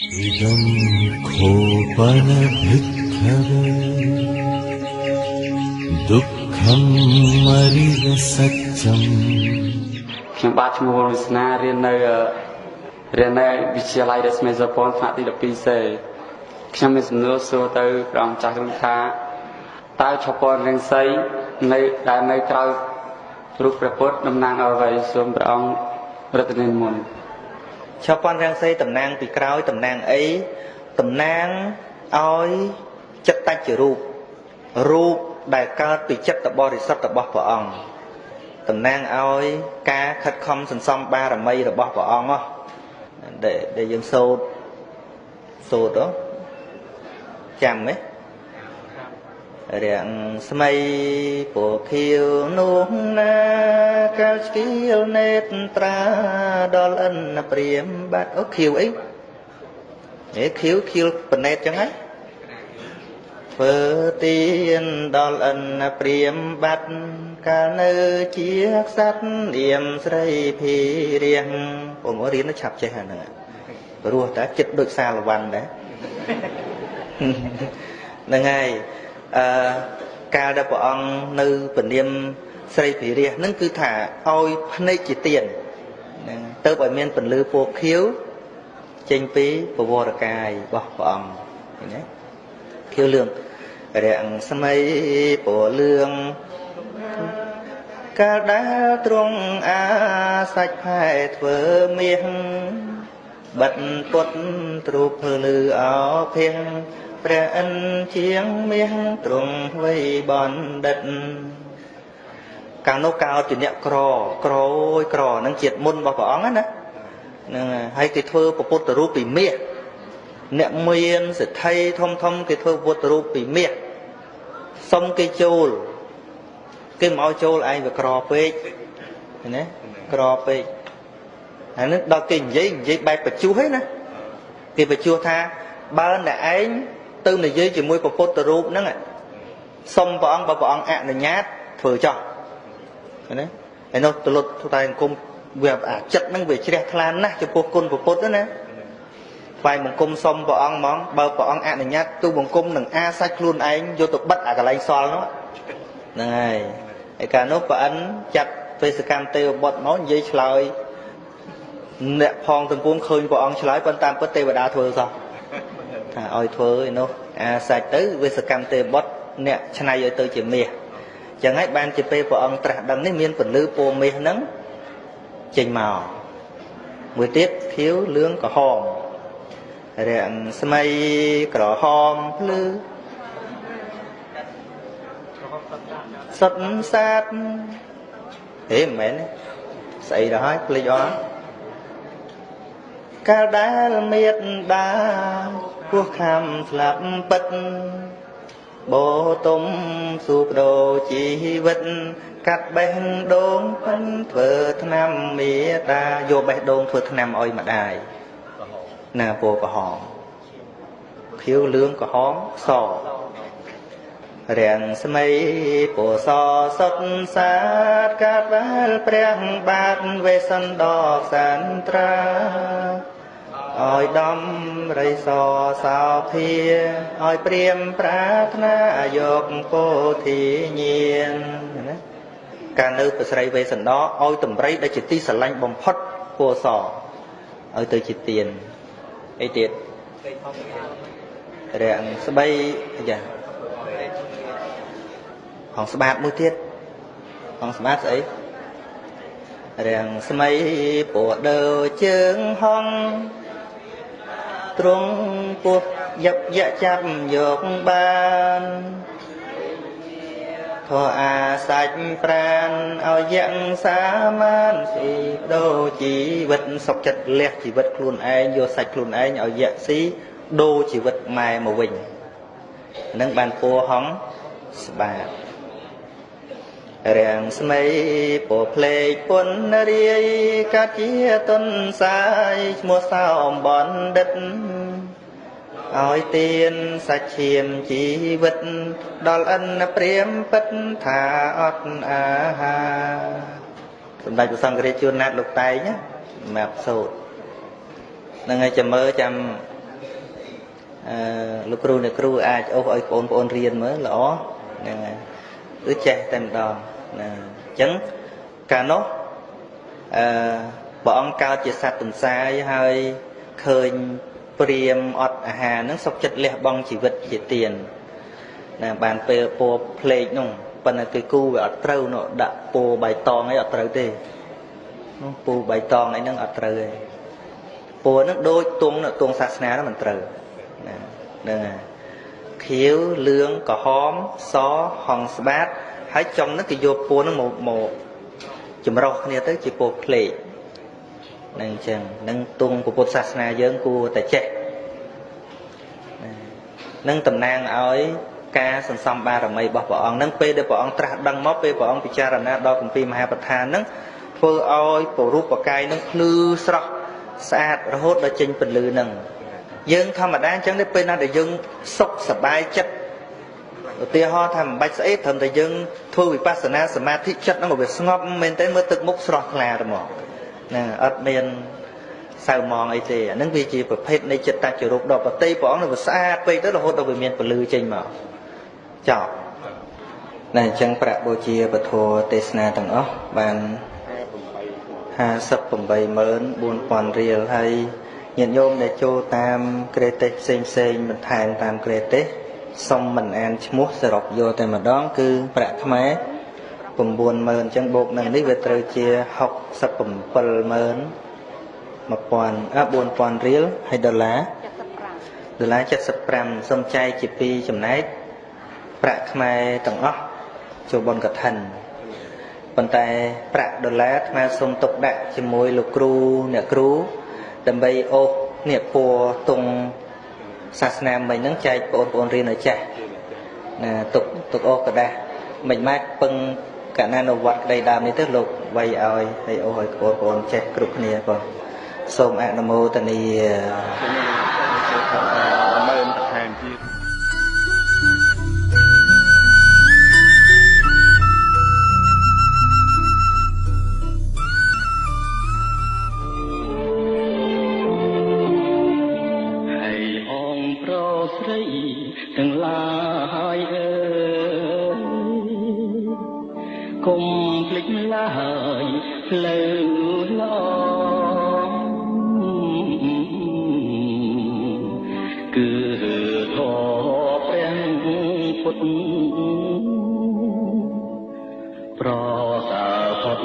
Idam khopana bhikkhave dukkham mariva satcham ខ្ញុំបាទឈ្មោះវាសនារៀននៅវិទ្យាល័យរស្មីសុពន្ធថ្នាក់ទី12សេខ្ញុំមានសំណួរសួរទៅព្រះអង្គចាស់គ្រូថាតើឆពនរាំងសីនៅដែលនៅក្រៅរូបព្រះពុទ្ធតំណាងអ្វីសូមព្រះអង្គរតនាមុនឆពនរាំងសីតំណាងពីក្រោយតំណាងអីតំណាងឲ្យចិត្តតច្ចរូបដែលកើតពីចិត្តបរិសុទ្ធរបស់ព្រះអង្គតំណាងឲ្យការខិតខំសន្សំបារមីរបស់ព្រះអង្គដែលយើងសូត្រចាំទេរាំងស្មៃពូខៀវនោះណាកាលស្គីលនេត្រាដល់អិនព្រាមបាត់អូខៀវអីខៀវបណេតចឹងហ៎ធ្វើទៀនដល់អិនព្រាមបាត់កាលនៅជាក្សត្រនាមស្រីភីរៀងបងរៀនទៅឆាប់ចេះហ្នឹងព្រោះតែចិត្តដូចសាលវ័នដែរហ្នឹងហើយកាលដែលព្រះអង្គនៅពនាមស្រីភីរៀងហ្នឹងគឺថាឲ្យភ្នែកជាទៀនហ្នឹងទៅឲ្យមានពន្លឺពណ៌ខៀវចេញពីពវរកាយរបស់ព្រះអង្គឃើញទេខៀវលឿងរាំងស្មៃពណ៌លឿងកាលដែលទ្រង់អាសាច់ផែធ្វើមាសបិទពុតទ្រូបភ្លឺអោភៀងព្រះអិនជាងមាសទ្រង់វ័យបណ្ឌិតកាលនោះកោតជាអ្នកក្រនឹងជាតិមុនរបស់ព្រះអង្គណាហ្នឹងហើយគេធ្វើពុទ្ធរូបពីមាសអ្នកមានសិទ្ធិធំគេធ្វើពុទ្ធរូបពីមាសសុំគេចូលគេមិនឲ្យចូលឯងវាក្រពេកណាក្រពេកហើយនេះដល់គេនិយាយបែបបញ្ជុះហ្នឹងណាគេបញ្ជុះថាបើអ្នកឯងទៅនិយាយជាមួយពុទ្ធរូបហ្នឹងសុំព្រះអង្គបើព្រះអង្គអនុញ្ញាតធ្វើចោះណាហើយនោះទលត់តែអង្គមវាចិត្តហ្នឹងវាជ្រះថ្លាណាស់ចំពោះគុណពុទ្ធណាថ្វាយបង្គំសុំព្រះអង្គហ្មងបើព្រះអង្គអនុញ្ញាតទូបង្គំនឹងអាសាច់ខ្លួនឯងយកទៅបិទអាកន្លែងសល់នោះហ្នឹងហើយឯកាលនោះព្រះអិនចាត់បេសកម្មទេវបុត្រមកនិយាយឆ្លើយអ្នកផងទាំងពួងឃើញព្រះអង្គឆ្លើយប៉ុន្តែតាមពិតទេវតាធ្វើសោះថាឲ្យធ្វើឯនោះអាសាច់ទៅវេសកម្មទេវបុត្រអ្នកឆ្នៃឲ្យទៅជាមាសអញ្ចឹងហើយបានជាពេលព្រះអង្គត្រាស់ដឹងនេះមានពន្លឺពណ៌មាសហ្នឹងចេញមកមួយទៀតខៀវលឿងក្រហមរាំងស្មៃក្រហមភ្លឺសុតសាទហេមិនមែនស្អីដល់ហើយភ្លេចអស់កាលដែលមេត្តាពោះខំស្លាប់ពិតបោទុំស៊ូបដូរជីវិតកាត់បេះដូងពិនធ្វើថ្នាំមេតាយកបេះដូងធ្វើថ្នាំឲ្យម្ដាយណាពណ៌ក្រហមខៀវលឿងក្រហមសរាំងស្មៃពណ៌សសុតសាទកាត់វាលព្រះបាទវេសិនដកសានត្រាឲ្យដំរីសសោភាឲ្យព្រាមប្រាថ្នាយកពោធិញាណណាការនៅប្រស្រីវេសិនដកឲ្យតម្រៃដែលជាទីស្រឡាញ់បំផុតពណ៌សឲ្យទៅជាទៀនអីទៀតរាំងស្បីយ៉ាហងស្បាតមួយទៀតហងស្បាតស្អីរាំងស្មៃពណ៌ដើជើងហងទ្រង់ពោះយ៉ាក់ចាប់យកបានធោអាសាច់ប្រានឲ្យយ៉ាងសាមានស៊ីដូរជីវិតសុខចិត្តលះជីវិតខ្លួនឯងយកសាច់ខ្លួនឯងឲ្យយ៉ាក់ស៊ីដូរជីវិតម៉ែមកវិញនឹងបានពោះហងស្បាតរាំងស្មៃពណ៌ភ្លេកពុនរាយកាត់ជាទុនសាយឈ្មោះសោមបណ្ឌិតឲ្យទៀនសាច់ឈាមជីវិតដល់អិនព្រាមពិតថាអត់អាហារសម្ដេចព្រះសង្ឃរាជជួនណាត់លោកតែងណាប់សូត្រហ្នឹងហើយចាំមើលចាំ លោកគ្រូអ្នកគ្រូអាចអូសឲ្យបងប្អូនរៀនមើលល្អហ្នឹងហើយគឺចេះតែម្ដងណាអញ្ចឹងកាលនោះព្រះអង្គកើតជាសត្វទន្សាយហើយឃើញព្រាមអត់អាហារហ្នឹងសុខចិត្តលះបង់ជីវិតជាទានណាបានពេលពោភ្លេចនោះប៉ុន្តែគេគូវាអត់ត្រូវនោះដាក់ពោបៃតងអីអត់ត្រូវទេនោះពោបៃតងអីហ្នឹងអត់ត្រូវទេពោហ្នឹងដូចទងសាសនាហ្នឹងមិនត្រូវណាហ្នឹងហើយខៀវលឿងក្រហមសហង្សស្បាតហើយចុងហ្នឹងគេយកពោហ្នឹងមកចម្រោះគ្នាទៅជាពោភ្លេកហ្នឹងអញ្ចឹងនឹងទងពុទ្ធសាសនាយើងគួរតែចេះនឹងតំណាងឲ្យការសន្សំបារមីរបស់ព្រះអង្គនឹងពេលដែលព្រះអង្គត្រាស់ដឹងមកពេលព្រះអង្គពិចារណាដល់គម្ពីរមហាប្រធាននឹងធ្វើឲ្យពរូបកាយនឹងភ្លឺស្រស់ស្អាតរហូតដល់ចេញពន្លឺនឹងយើងធម្មតាអញ្ចឹងទៅពេលណាដែលយើងសុខសប្បាយចិត្តឧទាហរណ៍ថាមិនបាច់ស្អីត្រឹមតែយើងធ្វើវិបស្សនាសមាធិចិត្តនឹងវាស្ងប់មែនទែនមើលទឹកមុខស្រស់ថ្លាទៅមកណាអត់មានសៅមងអីទេអានឹងវាជាប្រភេទនៃចិត្តតច្ចរូបដល់ប្រតិព្រះអង្គនឹងវាស្អាតពេកទៅរហូតដល់វាមានពលឺចេញមកចប់ណាអញ្ចឹងប្រាក់បូជាពធទេសនាទាំងអស់បាន584000រៀលហើយញាតិញោមដែលចូលតាមក្រេទេសផ្សេងបន្ថែមតាមក្រេទេសសុំមិនអានឈ្មោះសរុបយកតែម្ដងគឺប្រាក់ខ្មែរ90000អញ្ចឹងបូកនឹងនេះវាត្រូវជា67000 4000រៀលហើយដុល្លារ75សុំចែកជា2ចំណែកប្រាក់ខ្មែរទាំងអស់ចូលបុណ្យកឋិនប៉ុន្តែប្រាក់ដុល្លារខ្មែរសូមទុកដាក់ជាមួយលោកគ្រូអ្នកគ្រូដើម្បីអូសនេះពួរតុងសាសនាមិញហ្នឹងចែកបងប្អូនរៀនឲ្យចាស់ណាទុកអូសกระดาษមិនម៉េចពឹងកណ្ណានុវត្តក្តីដើមនេះទៅលោកវាយឲ្យហើយអូសឲ្យបងប្អូនចេះគ្រប់គ្នាបងសូមអនុមោទនាមើលបន្ថែមទៀតហើយអងប្រុសស្រីទាំងឡាយអើយគុំភ្លេចឡើយផ្លូវល្អគឺធម៌ព្រះពុទ្ធប្រសើរផុត